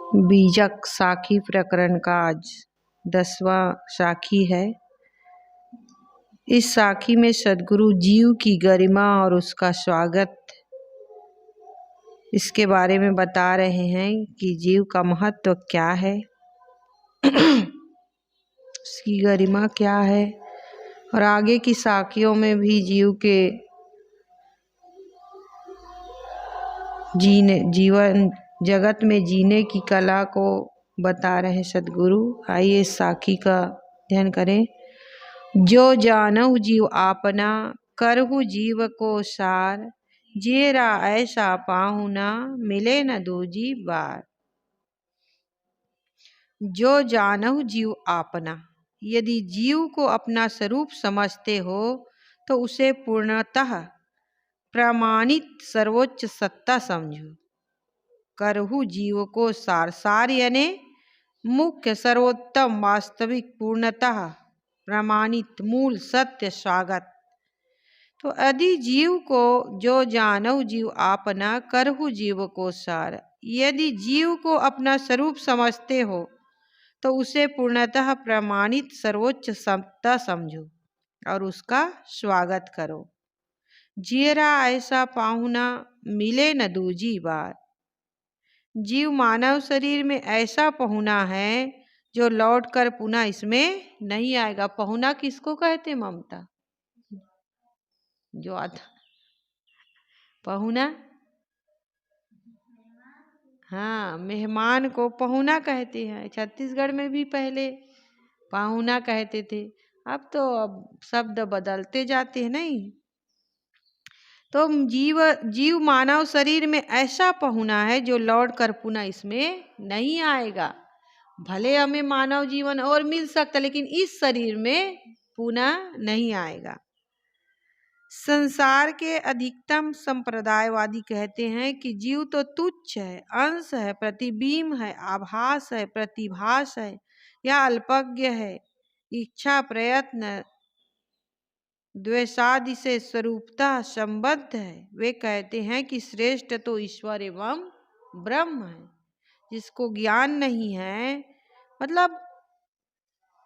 बीजक साखी प्रकरण का आज 10वां साखी है। इस साखी में सद्गुरु जीव की गरिमा और उसका स्वागत इसके बारे में बता रहे हैं कि जीव का महत्व क्या है, उसकी गरिमा क्या है, और आगे की साखियों में भी जीव के जीवन जगत में जीने की कला को बता रहे हैं सद्गुरु। आइए इस साखी का अध्ययन करें। जो जानहु जीव आपना, करहु जीव को सार, जेरा ऐसा पाहु ना, मिले न दूजी बार। जो जानहु जीव आपना, यदि जीव को अपना स्वरूप समझते हो तो उसे पूर्णतः प्रमाणित सर्वोच्च सत्ता समझो। करहु जीव को सार, सार यानी मुख्य सर्वोत्तम वास्तविक पूर्णतः प्रमाणित मूल सत्य स्वागत। तो यदि जीव को जो जानहु जीव आपना, करहु जीव को सार, यदि जीव को अपना स्वरूप समझते हो तो उसे पूर्णतः प्रमाणित सर्वोच्च सत्ता समझो और उसका स्वागत करो। जेरा ऐसा पाहुना, मिले न दूजी बार। जीव मानव शरीर में ऐसा पहुना है जो लौटकर पुनः इसमें नहीं आएगा। पहुना किसको कहते ममता? जो आता पहुना, हाँ, मेहमान को पहुना कहते हैं। छत्तीसगढ़ में भी पहले पाहुना कहते थे, अब शब्द बदलते जाते हैं नहीं। तो जीव मानव शरीर में ऐसा पहुना है जो लौट कर पुनः इसमें नहीं आएगा। भले हमें मानव जीवन और मिल सकता, लेकिन इस शरीर में पुनः नहीं आएगा। संसार के अधिकतम संप्रदायवादी कहते हैं कि जीव तो तुच्छ है, अंश है, प्रतिबिंब है, आभास है, प्रतिभास है या अल्पज्ञ है, इच्छा प्रयत्न द्वेषादि से स्वरूपतः संबद्ध है। वे कहते हैं कि श्रेष्ठ तो ईश्वर एवं ब्रह्म है। जिसको ज्ञान नहीं है, मतलब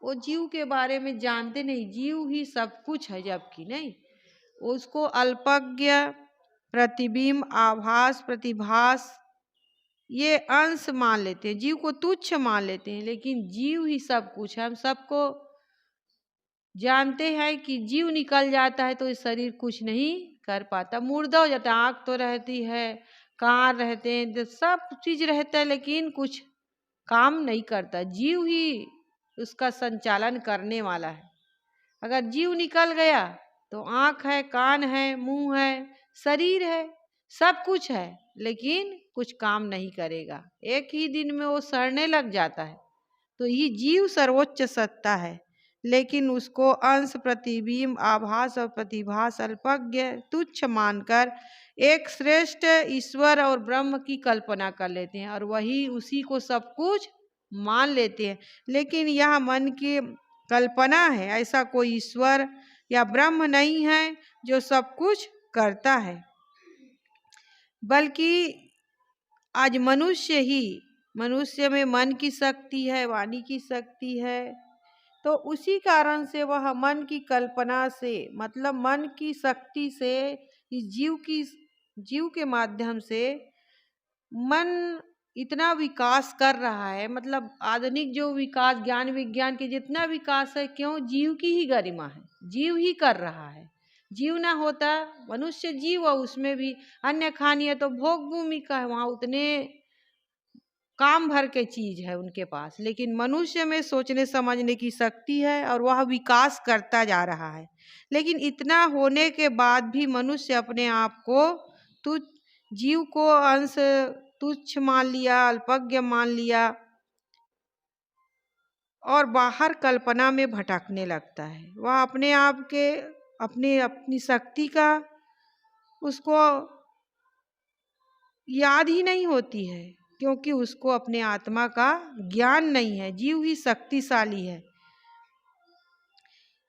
वो जीव के बारे में जानते नहीं, जीव ही सब कुछ है, जबकि नहीं। उसको अल्पज्ञ, प्रतिबिंब, आभास, प्रतिभास ये अंश मान लेते हैं, जीव को तुच्छ मान लेते हैं, लेकिन जीव ही सब कुछ है। हम सबको जानते हैं कि जीव निकल जाता है तो इस शरीर कुछ नहीं कर पाता, मुर्दा हो जाता है। आँख तो रहती है, कान रहते हैं, सब चीज रहता है, लेकिन कुछ काम नहीं करता। जीव ही उसका संचालन करने वाला है। अगर जीव निकल गया तो आँख है, कान है, मुंह है, शरीर है, सब कुछ है, लेकिन कुछ काम नहीं करेगा। एक ही दिन में वो सड़ने लग जाता है। तो ये जीव सर्वोच्च सत्ता है, लेकिन उसको अंश, प्रतिबिंब, आभास और प्रतिभास, अल्पज्ञ, तुच्छ मानकर एक श्रेष्ठ ईश्वर और ब्रह्म की कल्पना कर लेते हैं और वही उसी को सब कुछ मान लेते हैं। लेकिन यह मन की कल्पना है, ऐसा कोई ईश्वर या ब्रह्म नहीं है जो सब कुछ करता है, बल्कि आज मनुष्य में मन की शक्ति है, वाणी की शक्ति है। तो उसी कारण से वह मन की कल्पना से, मतलब मन की शक्ति से, इस जीव के माध्यम से मन इतना विकास कर रहा है। मतलब आधुनिक जो विकास, ज्ञान विज्ञान के जितना विकास है, क्यों? जीव की ही गरिमा है, जीव ही कर रहा है। जीव ना होता, मनुष्य जीव है, उसमें भी अन्य खानिय तो भोग भूमिका है, वहाँ उतने काम भर के चीज है उनके पास, लेकिन मनुष्य में सोचने समझने की शक्ति है और वह विकास करता जा रहा है। लेकिन इतना होने के बाद भी मनुष्य अपने आप को जीव को अंश तुच्छ मान लिया, अल्पज्ञ मान लिया और बाहर कल्पना में भटकने लगता है। वह अपने आप के अपनी शक्ति का उसको याद ही नहीं होती है, क्योंकि उसको अपने आत्मा का ज्ञान नहीं है। जीव ही शक्तिशाली है।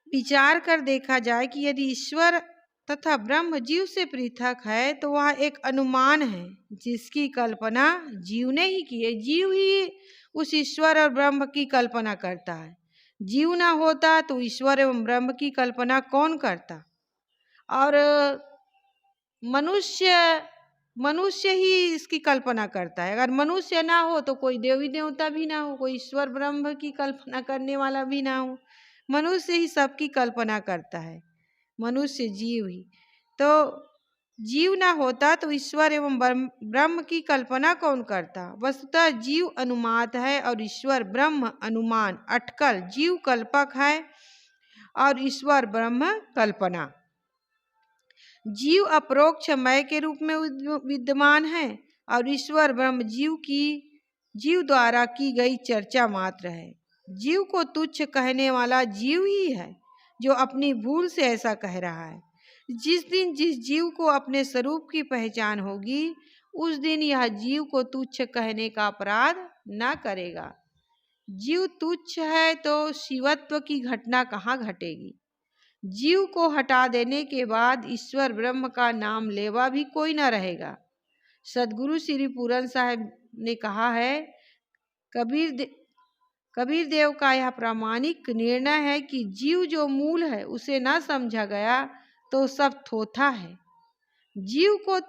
विचार कर देखा जाए कि यदि ईश्वर तथा ब्रह्म जीव से पृथक है तो वह एक अनुमान है जिसकी कल्पना जीव ने ही की है। जीव ही उस ईश्वर और ब्रह्म की कल्पना करता है। जीव ना होता तो ईश्वर एवं ब्रह्म की कल्पना कौन करता। और मनुष्य मनुष्य ही इसकी कल्पना करता है। अगर मनुष्य ना हो तो कोई देवी देवता भी ना हो, कोई ईश्वर ब्रह्म की कल्पना करने वाला भी ना हो। मनुष्य ही सबकी कल्पना करता है, मनुष्य जीव ही। तो जीव ना होता तो ईश्वर एवं ब्रह्म की कल्पना कौन करता। वस्तुतः जीव अनुमात है और ईश्वर ब्रह्म अनुमान अटकल। जीव कल्पक है और ईश्वर ब्रह्म कल्पना। जीव अपरोक्ष मय के रूप में विद्यमान है और ईश्वर ब्रह्म जीव द्वारा की गई चर्चा मात्र है। जीव को तुच्छ कहने वाला जीव ही है जो अपनी भूल से ऐसा कह रहा है। जिस दिन जिस जीव को अपने स्वरूप की पहचान होगी उस दिन यह जीव को तुच्छ कहने का अपराध न करेगा। जीव तुच्छ है तो शिवत्व की घटना कहाँ घटेगी। जीव को हटा देने के बाद ईश्वर ब्रह्म का नाम लेवा भी कोई न रहेगा। सदगुरु श्री पूरन साहब ने कहा है, कबीर देव का यह प्रामाणिक निर्णय है कि जीव जो मूल है उसे न समझा गया तो सब थोथा है। जीव को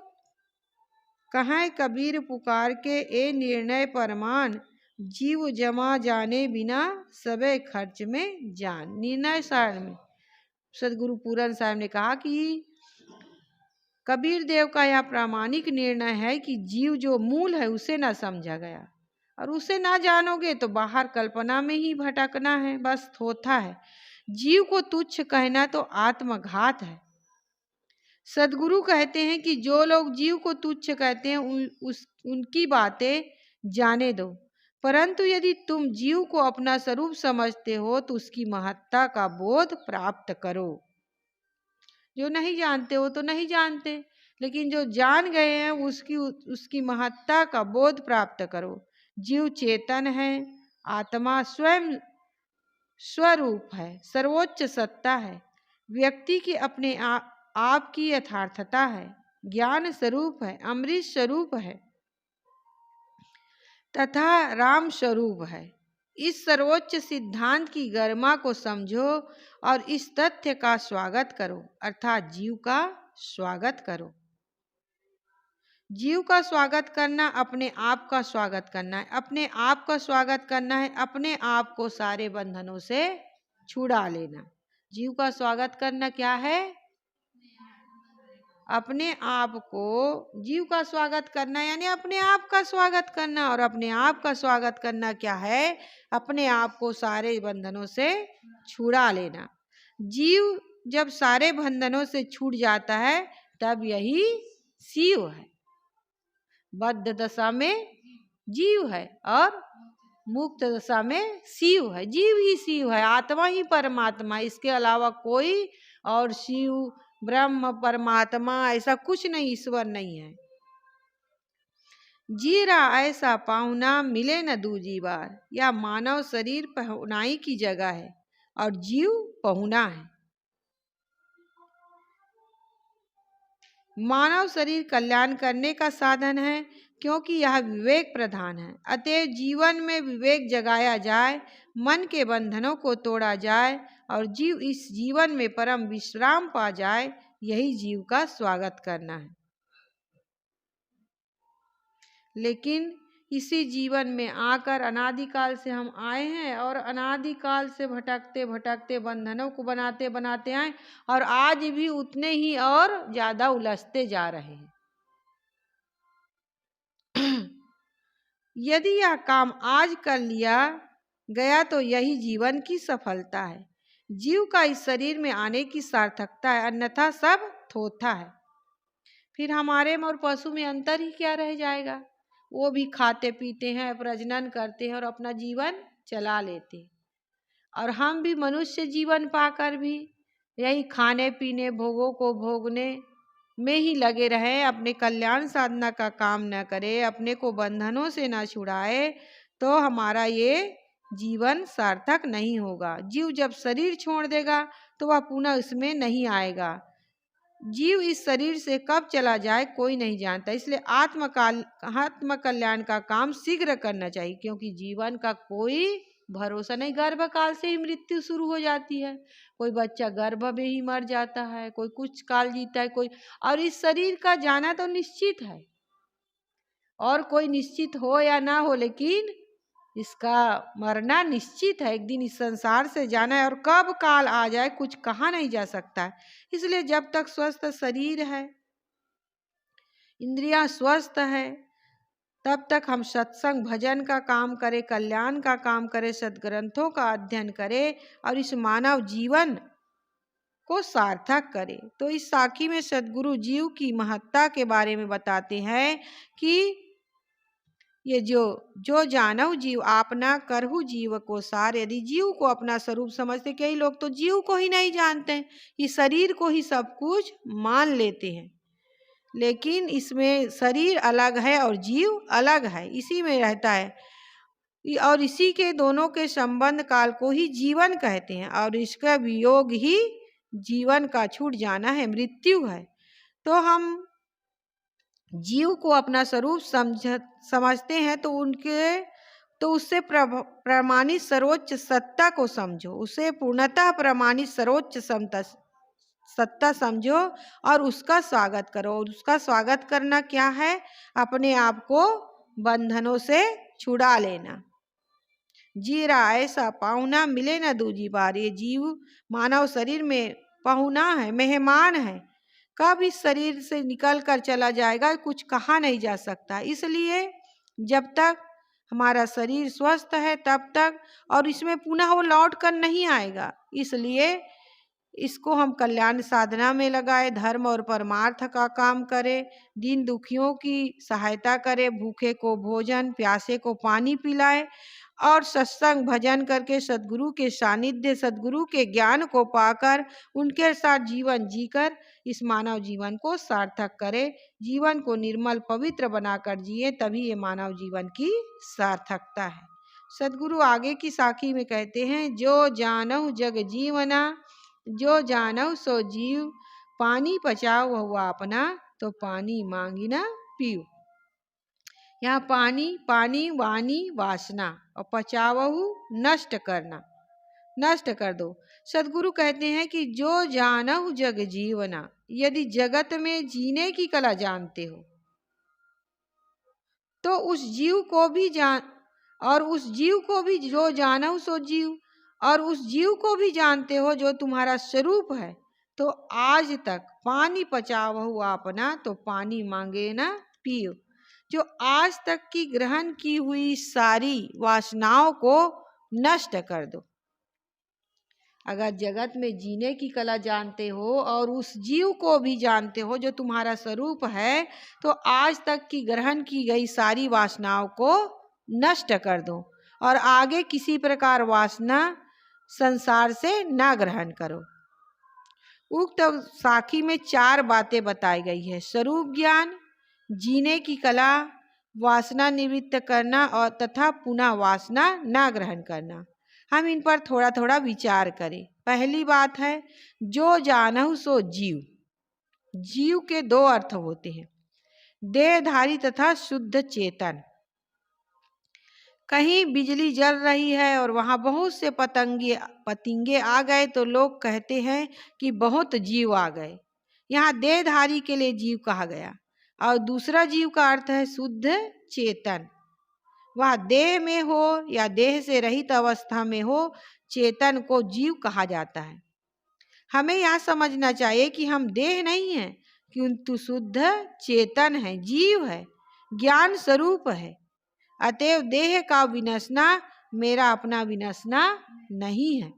कहाँ कबीर पुकार के ए निर्णय परमान, जीव जमा जाने बिना सबे खर्च में जान। निर्णय सार में सदगुरु पूरन साहब ने कहा कि कबीर देव का यह प्रामाणिक निर्णय है कि जीव जो मूल है उसे ना समझा गया और उसे ना जानोगे तो बाहर कल्पना में ही भटकना है, बस थोथा है। जीव को तुच्छ कहना तो आत्मघात है। सदगुरु कहते हैं कि जो लोग जीव को तुच्छ कहते हैं उनकी बातें जाने दो, परंतु यदि तुम जीव को अपना स्वरूप समझते हो तो उसकी महत्ता का बोध प्राप्त करो। जो नहीं जानते हो तो नहीं जानते, लेकिन जो जान गए हैं उसकी महत्ता का बोध प्राप्त करो। जीव चेतन है, आत्मा स्वयं स्वरूप है, सर्वोच्च सत्ता है, व्यक्ति की अपने आप की यथार्थता है, ज्ञान स्वरूप है, अमृत स्वरूप है तथा राम स्वरूप है। इस सर्वोच्च सिद्धांत की गरिमा को समझो और इस तथ्य का स्वागत करो, अर्थात जीव का स्वागत करो। जीव का स्वागत करना अपने आप का स्वागत करना है। अपने आप का स्वागत करना है, अपने आप को सारे बंधनों से छुड़ा लेना। जीव का स्वागत करना क्या है, अपने आप को जीव का स्वागत करना यानी अपने आप का स्वागत करना। और अपने आप का स्वागत करना क्या है, अपने आप को सारे बंधनों से छुड़ा लेना। जीव जब सारे बंधनों से छूट जाता है तब यही शिव है। बद्ध दशा में जीव है और मुक्त दशा में शिव है। जीव ही शिव है, आत्मा ही परमात्मा, इसके अलावा कोई और शिव ब्रह्म परमात्मा ऐसा कुछ नहीं, ईश्वर नहीं है। जीरा ऐसा पाहुना मिले न दूजी बार। या मानव शरीर पहुनाई की जगह है और जीव पहुना है। मानव शरीर कल्याण करने का साधन है क्योंकि यह विवेक प्रधान है। अतएव जीवन में विवेक जगाया जाए, मन के बंधनों को तोड़ा जाए और जीव इस जीवन में परम विश्राम पा जाए, यही जीव का स्वागत करना है। लेकिन इसी जीवन में आकर अनादिकाल से हम आए हैं और अनादिकाल से भटकते भटकते बंधनों को बनाते बनाते आए और आज भी उतने ही और ज्यादा उलझते जा रहे हैं। यदि यह काम आज कर लिया गया तो यही जीवन की सफलता है, जीव का इस शरीर में आने की सार्थकता है, अन्यथा सब थोथा है। फिर हमारे में और पशु में अंतर ही क्या रह जाएगा। वो भी खाते पीते हैं, प्रजनन करते हैं और अपना जीवन चला लेते हैं, और हम भी मनुष्य जीवन पाकर भी यही खाने पीने भोगों को भोगने में ही लगे रहे, अपने कल्याण साधना का काम न करे, अपने को बंधनों से न छुड़ाए, तो हमारा ये जीवन सार्थक नहीं होगा। जीव जब शरीर छोड़ देगा तो वह पुनः उसमें नहीं आएगा। जीव इस शरीर से कब चला जाए कोई नहीं जानता, इसलिए आत्म कल्याण का काम शीघ्र करना चाहिए, क्योंकि जीवन का कोई भरोसा नहीं। गर्भकाल से ही मृत्यु शुरू हो जाती है, कोई बच्चा गर्भ में ही मर जाता है, कोई कुछ काल जीता है, कोई, और इस शरीर का जाना तो निश्चित है, और कोई निश्चित हो या ना हो, लेकिन इसका मरना निश्चित है। एक दिन इस संसार से जाना है, और कब काल आ जाए कुछ कहा नहीं जा सकता है। इसलिए जब तक स्वस्थ शरीर है, इंद्रियां स्वस्थ है, तब तक हम सत्संग भजन का काम करें, कल्याण का काम करें, सद्ग्रंथों का अध्ययन करें, और इस मानव जीवन को सार्थक करें। तो इस साखी में सद्गुरु जीव की महत्ता के बारे में बताते हैं कि ये जो जानव जीव आपना करहु जीव को सार। यदि जीव को अपना स्वरूप समझते, कई लोग तो जीव को ही नहीं जानते हैं, ये शरीर को ही सब कुछ मान लेते हैं, लेकिन इसमें शरीर अलग है और जीव अलग है, इसी में रहता है, और इसी के दोनों के संबंध काल को ही जीवन कहते हैं, और इसका वियोग ही जीवन का छूट जाना है, मृत्यु है। तो हम जीव को अपना स्वरूप समझते हैं, तो उससे प्रमाणित सर्वोच्च सत्ता को समझो, उसे पूर्णतः प्रमाणित सर्वोच्च सत्ता समझो और उसका स्वागत करो। और उसका स्वागत करना क्या है? अपने आप को बंधनों से छुड़ा लेना। जीरा ऐसा पाहुना मिले न दूजी बार। ये जीव मानव शरीर में पाहुना है, मेहमान है, कब इस शरीर से निकल कर चला जाएगा कुछ कहा नहीं जा सकता। इसलिए जब तक हमारा शरीर स्वस्थ है तब तक, और इसमें पुनः वो लौट कर नहीं आएगा, इसलिए इसको हम कल्याण साधना में लगाए, धर्म और परमार्थ का काम करें, दीन दुखियों की सहायता करें, भूखे को भोजन, प्यासे को पानी पिलाए, और सत्संग भजन करके सद्गुरु के सानिध्य, सद्गुरु के ज्ञान को पाकर उनके साथ जीवन जीकर इस मानव जीवन को सार्थक करे, जीवन को निर्मल पवित्र बनाकर जिए, तभी ये मानव जीवन की सार्थकता है। सद्गुरु आगे की साखी में कहते हैं, जो जानहु जग जीवना, जो जानहु सो जीव, पानी पचाओ हुआ अपना, तो पानी मांगी ना पीओ। यहाँ पानी, पानी वाणी वासना, और पचावहु नष्ट करना, नष्ट कर दो। सद्गुरु कहते हैं कि जो जानहु जग जीवना, यदि जगत में जीने की कला जानते हो तो उस जीव को भी और उस जीव को भी, जो जानहु सो जीव, और उस जीव को भी जानते हो जो तुम्हारा स्वरूप है, तो आज तक पानी पचावहु अपना, तो पानी मांगे ना पियो। जो आज तक की ग्रहण की हुई सारी वासनाओं को नष्ट कर दो। अगर जगत में जीने की कला जानते हो और उस जीव को भी जानते हो जो तुम्हारा स्वरूप है, तो आज तक की ग्रहण की गई सारी वासनाओं को नष्ट कर दो, और आगे किसी प्रकार वासना संसार से ना ग्रहण करो। उक्त साखी में 4 बातें बताई गई है: स्वरूप ज्ञान, जीने की कला, वासना निवृत्त करना, और तथा पुनः वासना ना ग्रहण करना। हम इन पर थोड़ा थोड़ा विचार करें। पहली बात है, जो जानहु सो जीव। जीव के 2 अर्थ होते हैं, देहधारी तथा शुद्ध चेतन। कहीं बिजली जल रही है और वहां बहुत से पतंगे आ गए तो लोग कहते हैं कि बहुत जीव आ गए। यहाँ देहधारी के लिए जीव कहा गया, और दूसरा जीव का अर्थ है शुद्ध चेतन। वह देह में हो या देह से रहित अवस्था में हो, चेतन को जीव कहा जाता है। हमें यह समझना चाहिए कि हम देह नहीं हैं, किंतु शुद्ध चेतन है, जीव है, ज्ञान स्वरूप है। अतएव देह का विनशना मेरा अपना विनशना नहीं है।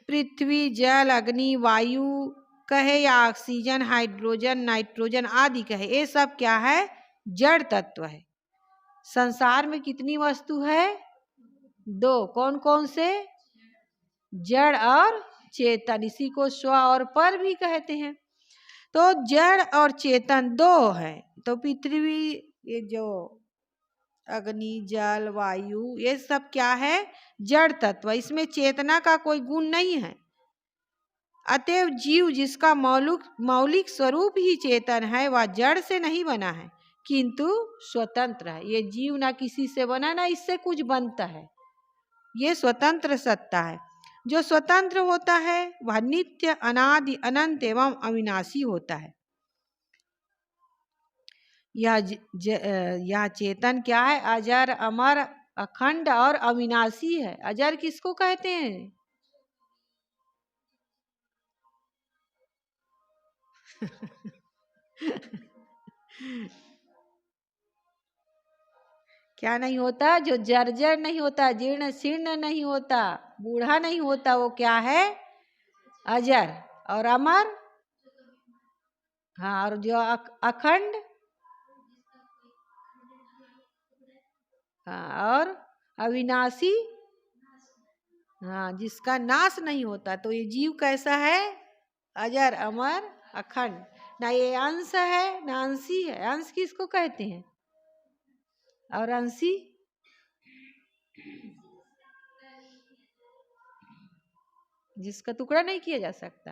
पृथ्वी, जल, अग्नि, वायु कहे या ऑक्सीजन, हाइड्रोजन, नाइट्रोजन आदि कहे, ये सब क्या है? जड़ तत्व है। संसार में कितनी वस्तु है? 2। कौन कौन से? जड़ और चेतन। इसी को स्व और पर भी कहते हैं। तो जड़ और चेतन 2 है। तो पृथ्वी, ये जो अग्नि, जल, वायु, ये सब क्या है? जड़ तत्व। इसमें चेतना का कोई गुण नहीं है। अतएव जीव जिसका मौलिक स्वरूप ही चेतन है वह जड़ से नहीं बना है किंतु स्वतंत्र है। ये जीव ना किसी से बना ना इससे कुछ बनता है, ये स्वतंत्र सत्ता है। जो स्वतंत्र होता है वह नित्य अनादि अनंत एवं अविनाशी होता है। यह चेतन क्या है? अजर अमर अखंड और अविनाशी है। अजर किसको कहते हैं? क्या नहीं होता? जो जर्जर नहीं होता, जीर्ण शीर्ण नहीं होता, बूढ़ा नहीं होता, वो क्या है? अजर। और अमर? हाँ, और जो अखंड? हाँ, और अविनाशी? हाँ, जिसका नाश नहीं होता। तो ये जीव कैसा है? अजर अमर अखंड। ना ये अंश है ना अंशी है। अंश किसको कहते हैं? और अंशी? जिसका टुकड़ा नहीं किया जा सकता।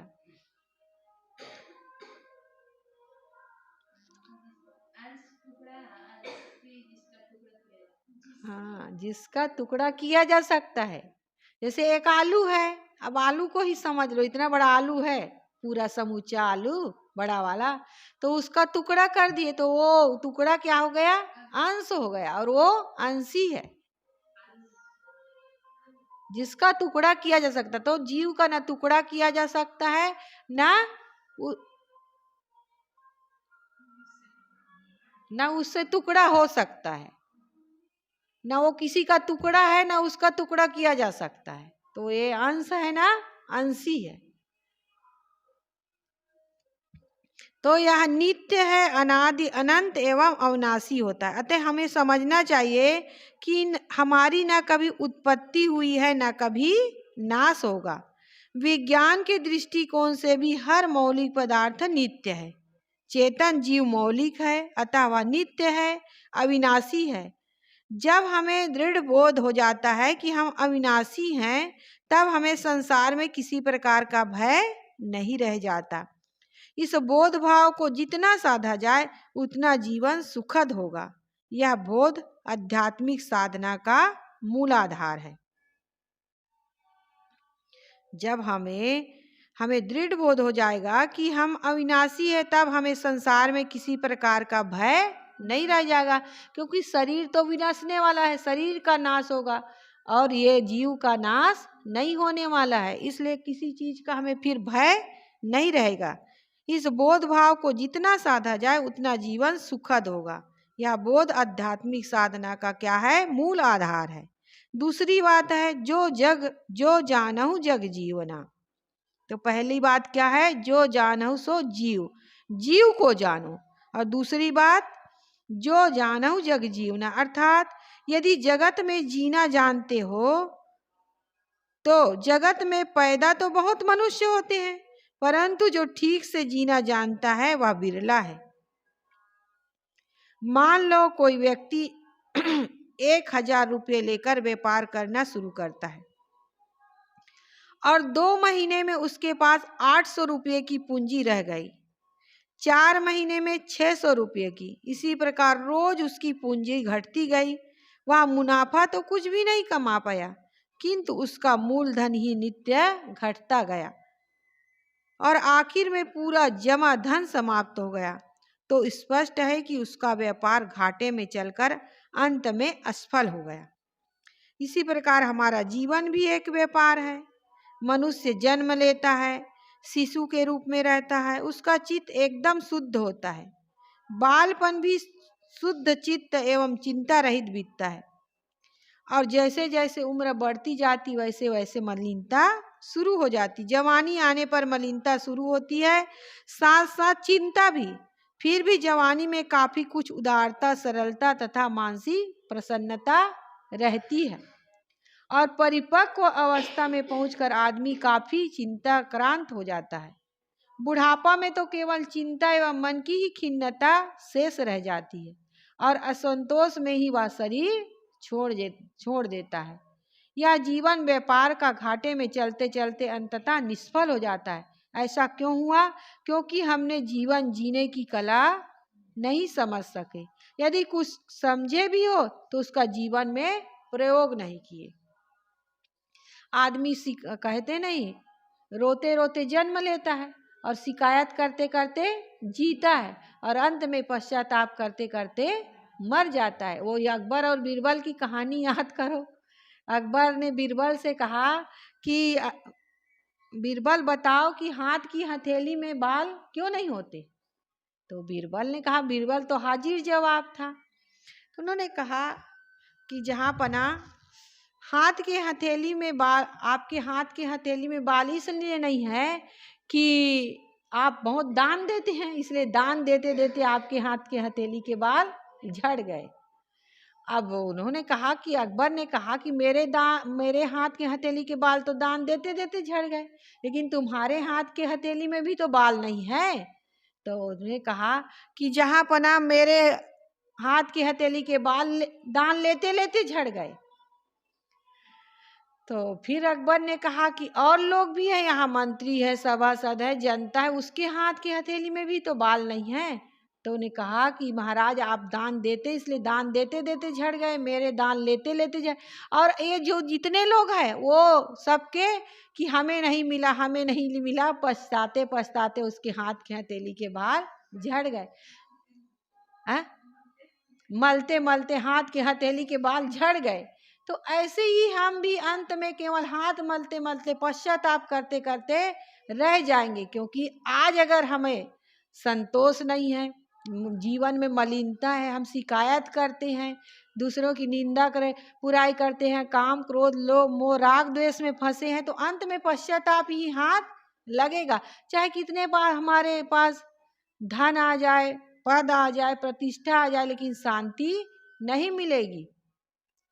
हाँ, जिसका टुकड़ा किया जा सकता है। जैसे एक आलू है, अब आलू को ही समझ लो, इतना बड़ा आलू है, पूरा समूचा आलू बड़ा वाला, तो उसका टुकड़ा कर दिए तो वो टुकड़ा क्या हो गया? अंश हो गया, और वो अंशी है। जिसका टुकड़ा किया जा सकता, तो जीव का ना टुकड़ा किया जा सकता है ना उससे टुकड़ा हो सकता है, ना वो किसी का टुकड़ा है ना उसका टुकड़ा किया जा सकता है। तो ये अंश है ना अंशी है। तो यह नित्य है, अनादि अनंत एवं अविनाशी होता है। अतः हमें समझना चाहिए कि हमारी ना कभी उत्पत्ति हुई है ना कभी नाश होगा। विज्ञान के दृष्टिकोण से भी हर मौलिक पदार्थ नित्य है। चेतन जीव मौलिक है, अतः वह नित्य है, अविनाशी है। जब हमें दृढ़ बोध हो जाता है कि हम अविनाशी हैं, तब हमें संसार में किसी प्रकार का भय नहीं रह जाता। इस बोध भाव को जितना साधा जाए उतना जीवन सुखद होगा। यह बोध आध्यात्मिक साधना का मूल आधार है। जब हमें दृढ़ बोध हो जाएगा कि हम अविनाशी है, तब हमें संसार में किसी प्रकार का भय नहीं रह जाएगा, क्योंकि शरीर तो विनाशने वाला है, शरीर का नाश होगा और ये जीव का नाश नहीं होने वाला है, इसलिए किसी चीज का हमें फिर भय नहीं रहेगा। इस बोध भाव को जितना साधा जाए उतना जीवन सुखद होगा। यह बोध आध्यात्मिक साधना का क्या है? मूल आधार है। दूसरी बात है जो जानहु जग जीवना। तो पहली बात क्या है? जो जानहु सो जीव, जीव को जानो। और दूसरी बात जो जानहु जग जीवना, अर्थात यदि जगत में जीना जानते हो तो जगत में पैदा तो बहुत मनुष्य होते हैं, परंतु जो ठीक से जीना जानता है वह बिरला है। मान लो कोई व्यक्ति 1000 रुपये लेकर व्यापार करना शुरू करता है और 2 महीने में उसके पास 800 रुपये की पूंजी रह गई, 4 महीने में 600 रुपये की। इसी प्रकार रोज उसकी पूंजी घटती गई। वह मुनाफा तो कुछ भी नहीं कमा पाया, किंतु उसका मूलधन ही नित्य घटता गया और आखिर में पूरा जमा धन समाप्त हो गया। तो स्पष्ट है कि उसका व्यापार घाटे में चलकर अंत में असफल हो गया। इसी प्रकार हमारा जीवन भी एक व्यापार है। मनुष्य जन्म लेता है, शिशु के रूप में रहता है, उसका चित्त एकदम शुद्ध होता है, बालपन भी शुद्ध चित्त एवं चिंता रहित बीतता है, और जैसे जैसे उम्र बढ़ती जाती वैसे वैसे मलिनता शुरू हो जाती। जवानी आने पर मलिनता शुरू होती है, साथ साथ चिंता भी। फिर भी जवानी में काफी कुछ उदारता, सरलता तथा मानसिक प्रसन्नता रहती है, और परिपक्व अवस्था में पहुंचकर आदमी काफी चिंताक्रांत हो जाता है। बुढ़ापा में तो केवल चिंता एवं मन की ही खिन्नता शेष रह जाती है और असंतोष में ही वह शरीर छोड़ देता है। यह जीवन व्यापार का घाटे में चलते चलते अंततः निष्फल हो जाता है। ऐसा क्यों हुआ? क्योंकि हमने जीवन जीने की कला नहीं समझ सके। यदि कुछ समझे भी हो तो उसका जीवन में प्रयोग नहीं किए। आदमी कहते नहीं, रोते रोते जन्म लेता है और शिकायत करते करते जीता है और अंत में पश्चाताप करते करते मर जाता है। वो अकबर और बीरबल की कहानी याद करो। अकबर ने बीरबल से कहा कि बीरबल बताओ कि हाथ की हथेली में बाल क्यों नहीं होते? तो बीरबल ने कहा, बीरबल तो हाजिर जवाब था। तो उन्होंने कहा कि जहाँ पना हाथ के हथेली में बाल, आपके हाथ के हथेली में बाल इसलिए नहीं है कि आप बहुत दान देते हैं, इसलिए दान देते देते आपके हाथ के हथेली के बाल झड़ गए। अब उन्होंने कहा कि अकबर ने कहा कि मेरे हाथ के हथेली के बाल तो दान देते देते झड़ गए, लेकिन तुम्हारे हाथ के हथेली में भी तो बाल नहीं है। तो उन्होंने कहा कि जहाँ पना मेरे हाथ की हथेली के बाल दान लेते लेते झड़ गए। तो फिर अकबर ने कहा कि और लोग भी हैं, यहाँ मंत्री है, सभासद है, जनता है, उसके हाथ की हथेली में भी तो बाल नहीं है। तो उन्हें कहा कि महाराज आप दान देते इसलिए दान देते देते झड़ गए, मेरे दान लेते लेते झड़। और ये जो जितने लोग हैं वो सबके कि हमें नहीं मिला, हमें नहीं मिला, पछताते पछताते उसके हाथ की हथेली के बाल झड़ गए। मलते मलते हाथ के हथेली के बाल झड़ गए। तो ऐसे ही हम भी अंत में केवल हाथ मलते मलते पश्चाताप करते करते रह जाएंगे। क्योंकि आज अगर हमें संतोष नहीं है, जीवन में मलिनता है, हम शिकायत करते हैं, दूसरों की निंदा करें, बुराई करते हैं, काम क्रोध लोभ मोह राग द्वेष में फंसे हैं, तो अंत में पश्चाताप ही हाथ लगेगा। चाहे कितने बार हमारे पास धन आ जाए, पद आ जाए, प्रतिष्ठा आ जाए, लेकिन शांति नहीं मिलेगी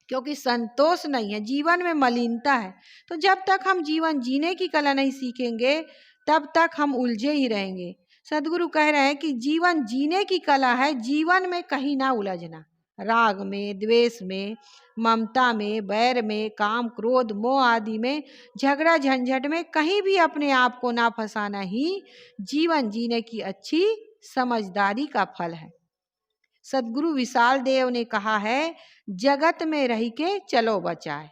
क्योंकि संतोष नहीं है, जीवन में मलिनता है। तो जब तक हम जीवन जीने की कला नहीं सीखेंगे तब तक हम उलझे ही रहेंगे। सदगुरु कह रहे हैं कि जीवन जीने की कला है जीवन में कहीं ना उलझना, राग में, द्वेष में, ममता में, बैर में, काम क्रोध मोह आदि में, झगड़ा झंझट में कहीं भी अपने आप को ना फंसाना ही जीवन जीने की अच्छी समझदारी का फल है। सदगुरु विशाल देव ने कहा है, जगत में रह के चलो बचाए।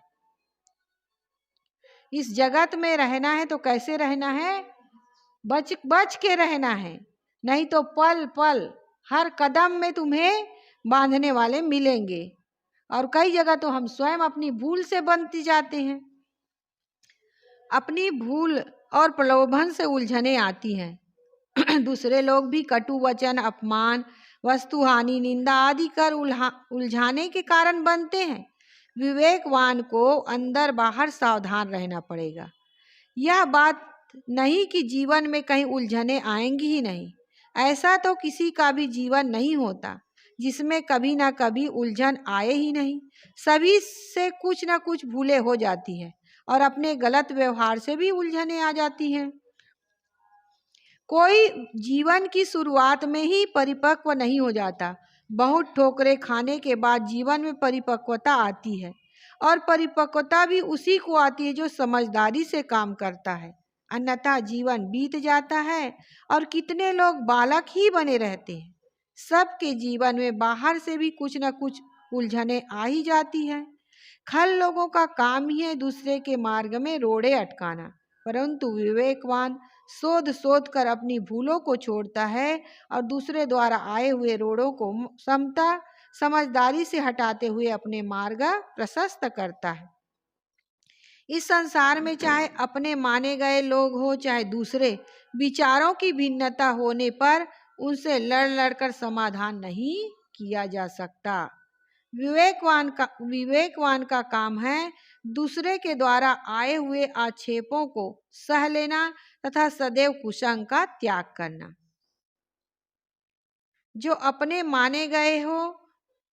इस जगत में रहना है तो कैसे रहना है? बच बच के रहना है, नहीं तो पल पल हर कदम में तुम्हें बांधने वाले मिलेंगे। और कई जगह तो हम स्वयं अपनी भूल से बनती जाते हैं। अपनी भूल और प्रलोभन से उलझने आती हैं। दूसरे लोग भी कटु वचन, अपमान, वस्तु हानि, निंदा आदि कर उलझाने के कारण बनते हैं। विवेकवान को अंदर बाहर सावधान रहना पड़ेगा। यह बात नहीं कि जीवन में कहीं उलझने आएंगी ही नहीं, ऐसा तो किसी का भी जीवन नहीं होता जिसमें कभी ना कभी उलझन आए ही नहीं। सभी से कुछ ना कुछ भूलें हो जाती हैं और अपने गलत व्यवहार से भी उलझने आ जाती हैं। कोई जीवन की शुरुआत में ही परिपक्व नहीं हो जाता। बहुत ठोकरें खाने के बाद जीवन में परिपक्वता आती है और परिपक्वता भी उसी को आती है जो समझदारी से काम करता है, अन्यथा जीवन बीत जाता है और कितने लोग बालक ही बने रहते हैं। सबके जीवन में बाहर से भी कुछ न कुछ उलझने आ ही जाती है। खल लोगों का काम ही है दूसरे के मार्ग में रोड़े अटकाना, परंतु विवेकवान शोध शोध कर अपनी भूलों को छोड़ता है और दूसरे द्वारा आए हुए रोड़ों को समता समझदारी से हटाते हुए अपने मार्ग प्रशस्त करता है। इस संसार में चाहे अपने माने गए लोग हो चाहे दूसरे, विचारों की भिन्नता होने पर उनसे लड़ लड़कर समाधान नहीं किया जा सकता। विवेकवान का काम है दूसरे के द्वारा आए हुए आक्षेपों को सह लेना तथा सदैव कुसंग का त्याग करना। जो अपने माने गए हो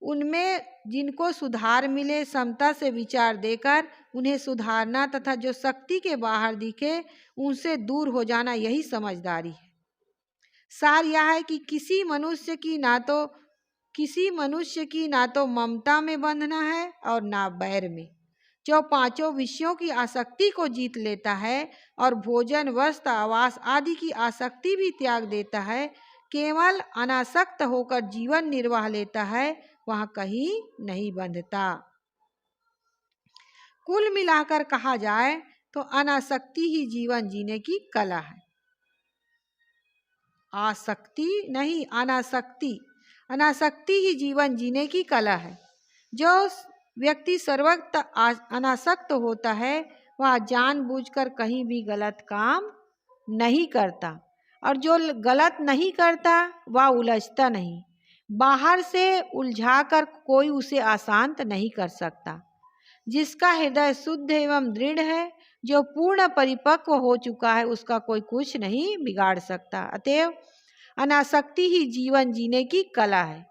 उनमें जिनको सुधार मिले समता से विचार देकर उन्हें सुधारना तथा जो शक्ति के बाहर दिखे उनसे दूर हो जाना, यही समझदारी है। सार यह है कि किसी मनुष्य की ना तो ममता में बंधना है और ना बैर में। जो पांचों विषयों की आसक्ति को जीत लेता है और भोजन, वस्त्र, आवास आदि की आसक्ति भी त्याग देता है, केवल अनासक्त होकर जीवन निर्वाह लेता है, वह कहीं नहीं बंधता। कुल मिलाकर कहा जाए तो अनासक्ति ही जीवन जीने की कला है। आसक्ति नहीं, अनासक्ति। अनासक्ति ही जीवन जीने की कला है। जो व्यक्ति सर्वत्र अनासक्त होता है वह जानबूझकर कहीं भी गलत काम नहीं करता, और जो गलत नहीं करता वह उलझता नहीं। बाहर से उलझाकर कोई उसे अशांत नहीं कर सकता। जिसका हृदय शुद्ध एवं दृढ़ है, जो पूर्ण परिपक्व हो चुका है, उसका कोई कुछ नहीं बिगाड़ सकता। अतएव अनासक्ति ही जीवन जीने की कला है।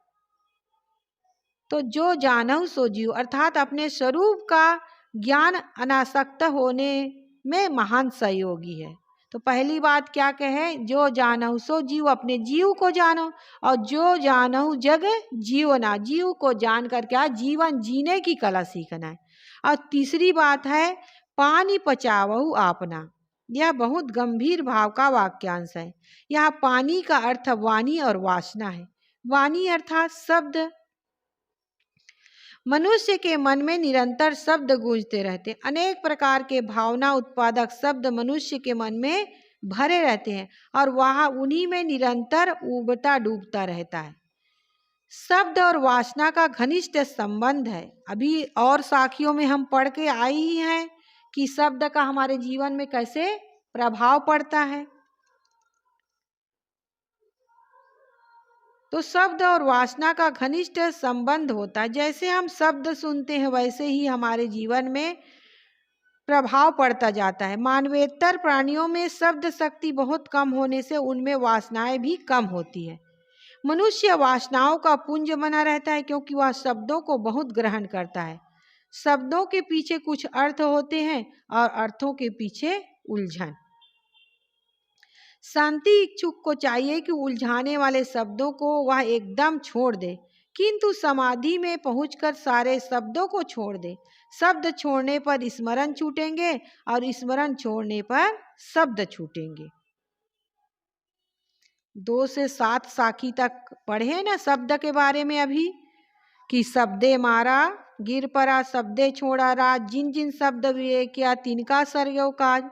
तो जो जानहु सो जीव, अर्थात अपने स्वरूप का ज्ञान अनासक्त होने में महान सहयोगी है। तो पहली बात क्या कहे, जो जानहु सो जीव, अपने जीव को जानो, और जो जानहु जग जीवना, जीव को जानकर क्या जीवन जीने की कला सीखना है। और तीसरी बात है पानी पचावहु आपना। यह बहुत गंभीर भाव का वाक्यांश है। यह पानी का अर्थ वाणी और वासना है। वाणी अर्थात शब्द। मनुष्य के मन में निरंतर शब्द गूंजते रहते। अनेक प्रकार के भावना उत्पादक शब्द मनुष्य के मन में भरे रहते हैं और वह उन्हीं में निरंतर उबता डूबता रहता है। शब्द और वासना का घनिष्ठ संबंध है। अभी और साखियों में हम पढ़ के आए ही हैं कि शब्द का हमारे जीवन में कैसे प्रभाव पड़ता है। तो शब्द और वासना का घनिष्ठ संबंध होता है। जैसे हम शब्द सुनते हैं वैसे ही हमारे जीवन में प्रभाव पड़ता जाता है। मानवेतर प्राणियों में शब्द शक्ति बहुत कम होने से उनमें वासनाएं भी कम होती है। मनुष्य वासनाओं का पुंज बना रहता है क्योंकि वह शब्दों को बहुत ग्रहण करता है। शब्दों के पीछे कुछ अर्थ होते हैं और अर्थों के पीछे उलझन। शांति इच्छुक को चाहिए कि उलझाने वाले शब्दों को वह एकदम छोड़ दे, किंतु समाधि में पहुंचकर सारे शब्दों को छोड़ दे। शब्द छोड़ने पर स्मरण छूटेंगे और स्मरण छोड़ने पर शब्द छूटेंगे। 2 से 7 साखी तक पढ़े ना शब्द के बारे में अभी, कि शब्दे मारा गिर परा, शब्दे छोड़ा राज, जिन जिन शब्द विवेक किया तिनका सरयो काज।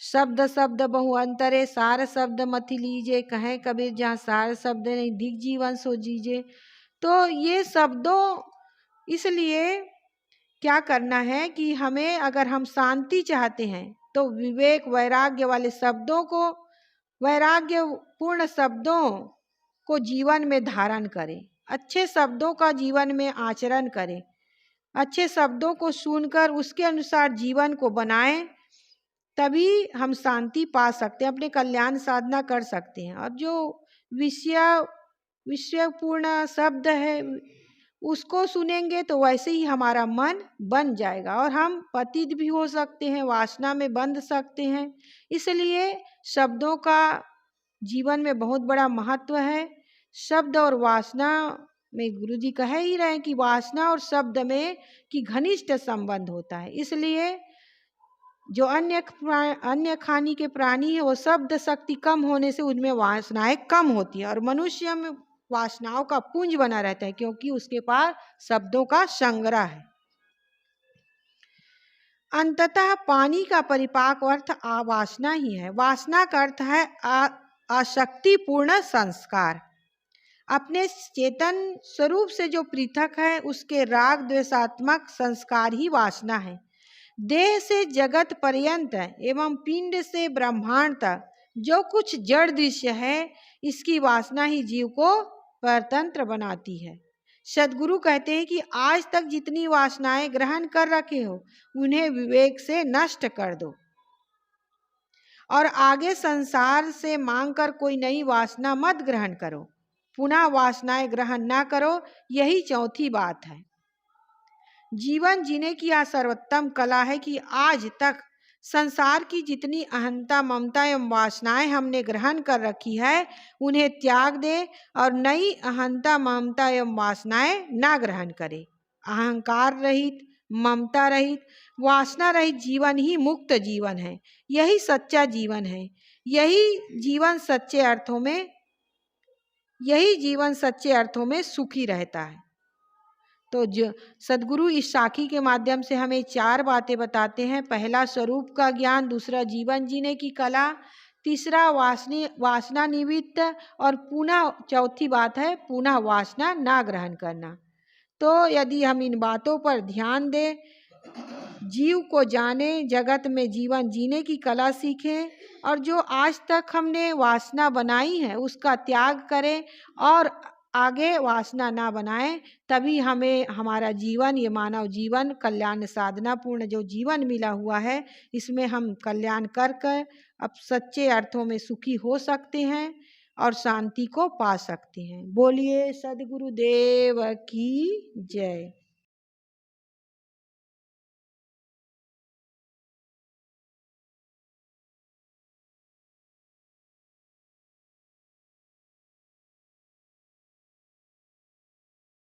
शब्द शब्द बहु अंतरे, सार शब्द मति लीजे, कहे कबीर जहाँ सार शब्द नहीं दिग जीवन सो जीजे। तो ये शब्दों, इसलिए क्या करना है कि हमें, अगर हम शांति चाहते हैं तो विवेक वैराग्य वाले शब्दों को, वैराग्य पूर्ण शब्दों को जीवन में धारण करें। अच्छे शब्दों का जीवन में आचरण करें। अच्छे शब्दों को सुनकर उसके अनुसार जीवन को बनाएं, तभी हम शांति पा सकते हैं, अपने कल्याण साधना कर सकते हैं। और जो विषयपूर्ण शब्द है उसको सुनेंगे तो वैसे ही हमारा मन बन जाएगा और हम पतित भी हो सकते हैं, वासना में बंध सकते हैं। इसलिए शब्दों का जीवन में बहुत बड़ा महत्व है। शब्द और वासना में गुरुजी कह ही रहे हैं कि वासना और शब्द में की घनिष्ठ संबंध होता है। इसलिए जो अन्य खानी के प्राणी है वो शब्द शक्ति कम होने से उनमें वासनाएं कम होती है और मनुष्य में वासनाओं का पुंज बना रहता है क्योंकि उसके पास शब्दों का संग्रह है। अंततः पानी का परिपाक अर्थ वासना ही है। वासना का अर्थ है आसक्तिपूर्ण संस्कार। अपने चेतन स्वरूप से जो पृथक है उसके राग द्वेषात्मक संस्कार ही वासना है। देह से जगत पर्यंत एवं पिंड से ब्रह्मांड तक जो कुछ जड़ दृश्य है इसकी वासना ही जीव को परतंत्र बनाती है। सद्गुरु कहते हैं कि आज तक जितनी वासनाएं ग्रहण कर रखे हो उन्हें विवेक से नष्ट कर दो और आगे संसार से मांगकर कोई नई वासना मत ग्रहण करो। पुनः वासनाएं ग्रहण ना करो, यही चौथी बात है। जीवन जीने की यह सर्वोत्तम कला है कि आज तक संसार की जितनी अहंता ममता एवं वासनाएं हमने ग्रहण कर रखी है उन्हें त्याग दे और नई अहंता ममता एवं वासनाएं ना ग्रहण करे। अहंकार रहित, ममता रहित, वासना रहित जीवन ही मुक्त जीवन है। यही सच्चा जीवन है। यही जीवन सच्चे अर्थों में यही जीवन सच्चे अर्थों में सुखी रहता है। तो जो सदगुरु इस साखी के माध्यम से हमें 4 बातें बताते हैं। पहला स्वरूप का ज्ञान, दूसरा जीवन जीने की कला, तीसरा वासना निवृत्त, और पुनः चौथी बात है पुनः वासना ना ग्रहण करना। तो यदि हम इन बातों पर ध्यान दें, जीव को जाने, जगत में जीवन जीने की कला सीखें, और जो आज तक हमने वासना बनाई है उसका त्याग करें और आगे वासना ना बनाएं, तभी हमें हमारा जीवन, ये मानव जीवन, कल्याण साधना पूर्ण जो जीवन मिला हुआ है, इसमें हम कल्याण कर कर अब सच्चे अर्थों में सुखी हो सकते हैं और शांति को पा सकते हैं। बोलिए सद्गुरुदेव की जय।